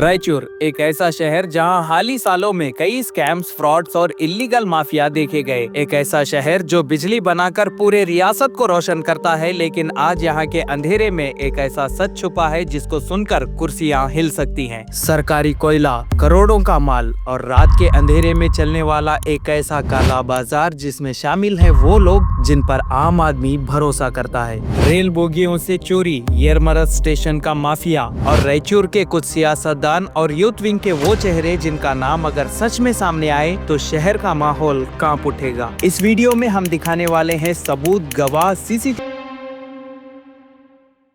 रायचूर एक ऐसा शहर जहां हाल ही सालों में कई स्कैम्स, फ्रॉड्स और इलीगल माफिया देखे गए। एक ऐसा शहर जो बिजली बनाकर पूरे रियासत को रोशन करता है, लेकिन आज यहां के अंधेरे में एक ऐसा सच छुपा है जिसको सुनकर कुर्सियां हिल सकती हैं। सरकारी कोयला, करोड़ों का माल और रात के अंधेरे में चलने वाला एक ऐसा काला बाजार जिसमें शामिल है वो लोग जिन पर आम आदमी भरोसा करता है। रेल बोगियों से चोरी, यरमरत स्टेशन का माफिया और रायचूर के कुछ सियासतदान और यूथ विंग के वो चेहरे जिनका नाम अगर सच में सामने आए तो शहर का माहौल कांप उठेगा। इस वीडियो में हम दिखाने वाले हैं सबूत, गवाह, सीसीटीवी।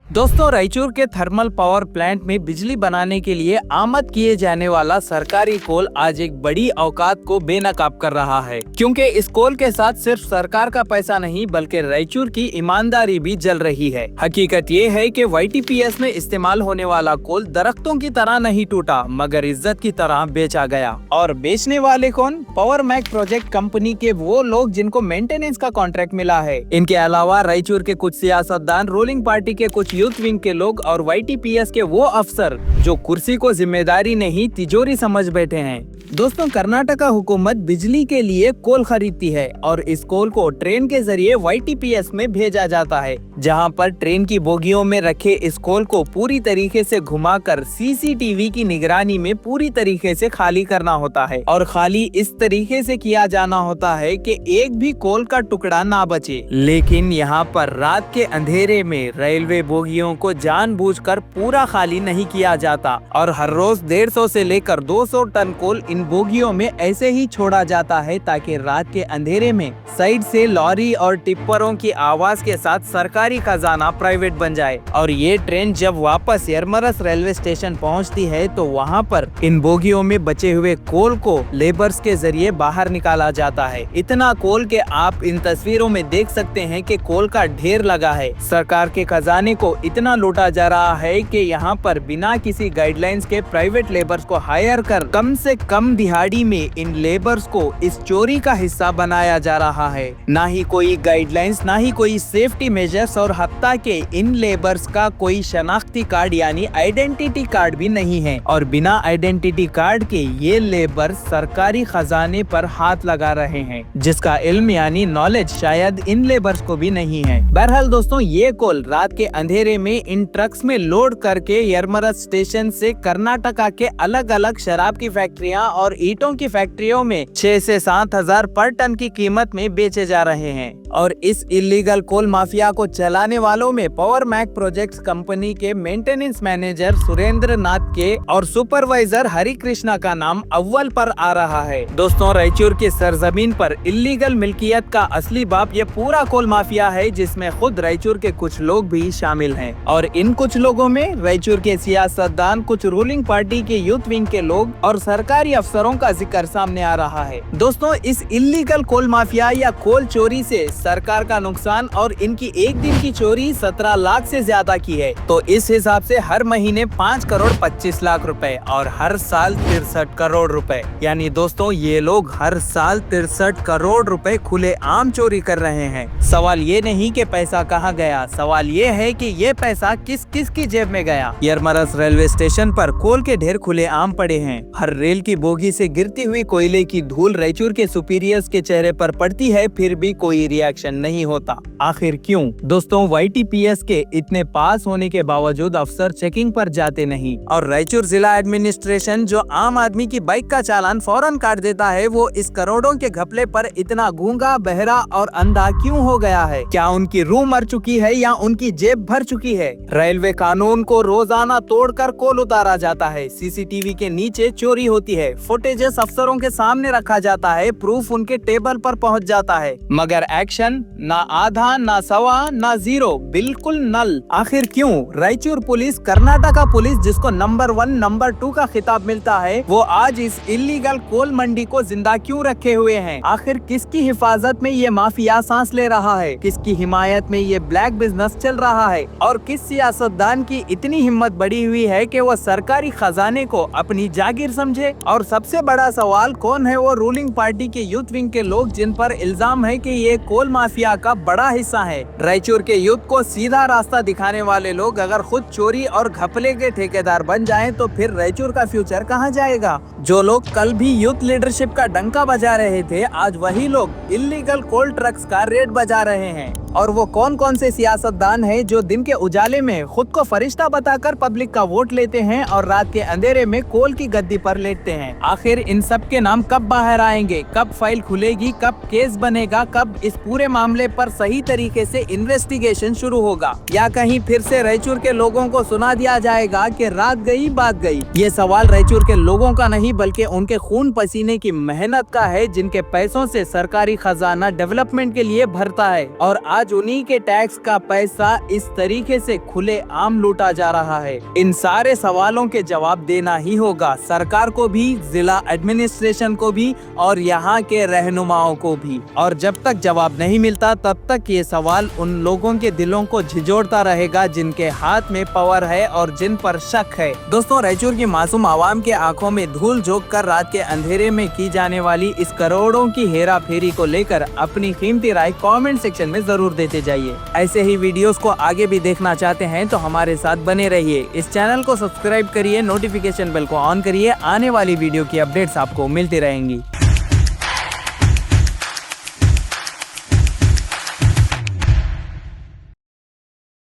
दोस्तों, रायचूर के थर्मल पावर प्लांट में बिजली बनाने के लिए आमद किए जाने वाला सरकारी कोल आज एक बड़ी औकात को बेनकाब कर रहा है, क्योंकि इस कोल के साथ सिर्फ सरकार का पैसा नहीं बल्कि रायचूर की ईमानदारी भी जल रही है। हकीकत ये है कि YTPS में इस्तेमाल होने वाला कोल दरख्तों की तरह नहीं टूटा मगर इज्जत की तरह बेचा गया। और बेचने वाले कौन? पावर मैक प्रोजेक्ट कंपनी के वो लोग जिनको मेंटेनेंस का कॉन्ट्रैक्ट मिला है। इनके अलावा रायचूर के कुछ सियासतदान, रूलिंग पार्टी के कुछ यूथ विंग के लोग और YTPS के वो अफसर जो कुर्सी को जिम्मेदारी नहीं तिजोरी समझ बैठे हैं। दोस्तों, कर्नाटका हुकूमत बिजली के लिए कोल खरीदती है और इस कोल को ट्रेन के जरिए YTPS में भेजा जाता है, जहां पर ट्रेन की बोगियों में रखे इस कोल को पूरी तरीके से घुमाकर CCTV की निगरानी में पूरी तरीके से खाली करना होता है। और खाली इस तरीके से किया जाना होता है कि एक भी कोल का टुकड़ा ना बचे। लेकिन यहाँ पर रात के अंधेरे में रेलवे बोगियों को जानबूझकर पूरा खाली नहीं किया जाता और हर रोज 150 से लेकर 200 टन कोल इन बोगियों में ऐसे ही छोड़ा जाता है ताकि रात के अंधेरे में साइड से लॉरी और टिप्परों की आवाज के साथ सरकारी खजाना प्राइवेट बन जाए। और ये ट्रेन जब वापस यरमरस रेलवे स्टेशन पहुंचती है तो वहां पर इन बोगियों में बचे हुए कोल को लेबर्स के जरिए बाहर निकाला जाता है। इतना कोल के आप इन तस्वीरों में देख सकते हैं कि कोल का ढेर लगा है। सरकार के खजाने को इतना लूटा जा रहा है कि यहाँ पर बिना किसी गाइडलाइंस के प्राइवेट लेबर्स को हायर कर कम से कम दिहाड़ी में इन लेबर्स को इस चोरी का हिस्सा बनाया जा रहा है। ना ही कोई गाइडलाइंस, ना ही कोई सेफ्टी मेजर्स और हत्ता के इन लेबर्स का कोई शनाख्ती कार्ड यानी आइडेंटिटी कार्ड भी नहीं है। और बिना आइडेंटिटी कार्ड के ये लेबर सरकारी खजाने पर हाथ लगा रहे हैं, जिसका इल्म यानी नॉलेज शायद इन लेबर्स को भी नहीं है। बहरहाल दोस्तों, ये कोल रात के अंधेरे में इन ट्रक्स में लोड करके यरमरस स्टेशन से कर्नाटका के अलग अलग शराब की फैक्ट्रियां और ईंटों की फैक्ट्रियों में 6 से 7 हजार पर टन की कीमत में बेचे जा रहे हैं। और इस इलीगल कोल माफिया को चलाने वालों में पावर मैक प्रोजेक्ट्स कंपनी के मेंटेनेंस मैनेजर सुरेंद्र नाथ के और सुपरवाइजर हरि कृष्णा का नाम अव्वल पर आ रहा है। दोस्तों, रायचूर की सरजमीन पर इलीगल मिल्कियत का असली बाप ये पूरा कोल माफिया है, जिसमें खुद रायचूर के कुछ लोग भी शामिल हैं। और इन कुछ लोगों में रायचूर के सियासतदान, कुछ रूलिंग पार्टी के यूथ विंग के लोग और सरकारी अफसरों का जिक्र सामने आ रहा है। दोस्तों, इस इलीगल कोल माफिया या कोल चोरी से सरकार का नुकसान और इनकी एक दिन की चोरी 17 लाख से ज्यादा की है। तो इस हिसाब से हर महीने 5 करोड़ 25 लाख रुपए और हर साल 63 करोड़ रुपए, यानी दोस्तों ये लोग हर साल 63 करोड़ रुपए खुले आम चोरी कर रहे हैं। सवाल ये नहीं कि पैसा कहाँ गया, सवाल ये है कि ये पैसा किस किस की जेब में गया। यरमरस रेलवे स्टेशन पर कोल के ढेर खुले आम पड़े हैं। हर रेल की बोगी से गिरती हुई कोयले की धूल रायचूर के सुपीरियर्स के चेहरे पर पड़ती है, फिर भी कोई रिएक्शन नहीं होता। आखिर क्यों? दोस्तों, YTPS के इतने पास होने के बावजूद अफसर चेकिंग पर जाते नहीं और रायचूर जिला एडमिनिस्ट्रेशन जो आम आदमी की बाइक का चालान फौरन काट देता है, वो इस करोड़ों के घपले पर इतना गूंगा, बहरा और अंधा क्यों हो गया है? क्या उनकी रूह मर चुकी है या उनकी जेब भर चुकी है? रेलवे कानून को रोजाना तोड़कर कोल उतारा जाता है, CCTV के नीचे चोरी होती है, फुटेजेस अफसरों के सामने रखा जाता है, प्रूफ उनके टेबल पर पहुंच जाता है, मगर एक्शन ना आधा, ना सवा, ना जीरो, बिल्कुल नल। आखिर क्यों? रायचूर पुलिस, कर्नाटका पुलिस जिसको नंबर 1, नंबर 2 का खिताब मिलता है, वो आज इस इलीगल कोल मंडी को जिंदा क्यों रखे हुए हैं? आखिर किसकी हिफाजत में ये माफिया सांस ले रहा है? किसकी हिमायत में ये ब्लैक बिजनेस चल रहा है? और किस सियासतदान की इतनी हिम्मत बढ़ी हुई है कि वो सरकारी खजाने को अपनी जागीर समझे और सबसे बड़ा सवाल, कौन है वो रूलिंग पार्टी के यूथ विंग के लोग जिन पर इल्जाम है कि ये कोल माफिया का बड़ा हिस्सा है। रायचूर के यूथ को सीधा रास्ता दिखाने वाले लोग अगर खुद चोरी और घपले के ठेकेदार बन जाएं तो फिर रायचूर का फ्यूचर कहां जाएगा। जो लोग कल भी यूथ लीडरशिप का डंका बजा रहे थे, आज वही लोग इल्लीगल कोल ट्रक्स का रेट बजा रहे हैं। और वो कौन कौन से सियासतदान हैं जो दिन के उजाले में खुद को फरिश्ता बताकर पब्लिक का वोट लेते हैं और रात के अंधेरे में कोल की गद्दी पर लेटते हैं। आखिर इन सब के नाम कब बाहर आएंगे, कब फाइल खुलेगी, कब केस बनेगा, कब इस पूरे मामले पर सही तरीके से इन्वेस्टिगेशन शुरू होगा, या कहीं फिर से रायचूर के लोगों को सुना दिया जाएगा कि रात गई बात गई। ये सवाल रायचूर के लोगों का नहीं बल्कि उनके खून पसीने की मेहनत का है, जिनके पैसों से सरकारी खजाना डेवलपमेंट के लिए भरता है और आज उन्हीं के टैक्स का पैसा इस तरीके से खुले आम लूटा जा रहा है। इन सारे सवालों के जवाब देना ही होगा सरकार को भी, जिला एडमिनिस्ट्रेशन को भी और यहाँ के रहनुमाओं को भी। और जब तक जवाब नहीं मिलता तब तक ये सवाल उन लोगों के दिलों को झिझोड़ता रहेगा जिनके हाथ में पावर है और जिन पर शक है। दोस्तों, रायचूर की मासूम आवाम के आंखों में धूल झोंक कर रात के अंधेरे में की जाने वाली इस करोड़ों की हेरा फेरी को लेकर अपनी कीमती राय कमेंट सेक्शन में जरूर देते जाइए। ऐसे ही वीडियोस को आगे भी देखना चाहते हैं तो हमारे साथ बने रहिए। इस चैनल को सब्सक्राइब करिए, नोटिफिकेशन बेल को ऑन करिए, आने वाली वीडियो की अपडेट्स आपको मिलती रहेंगी।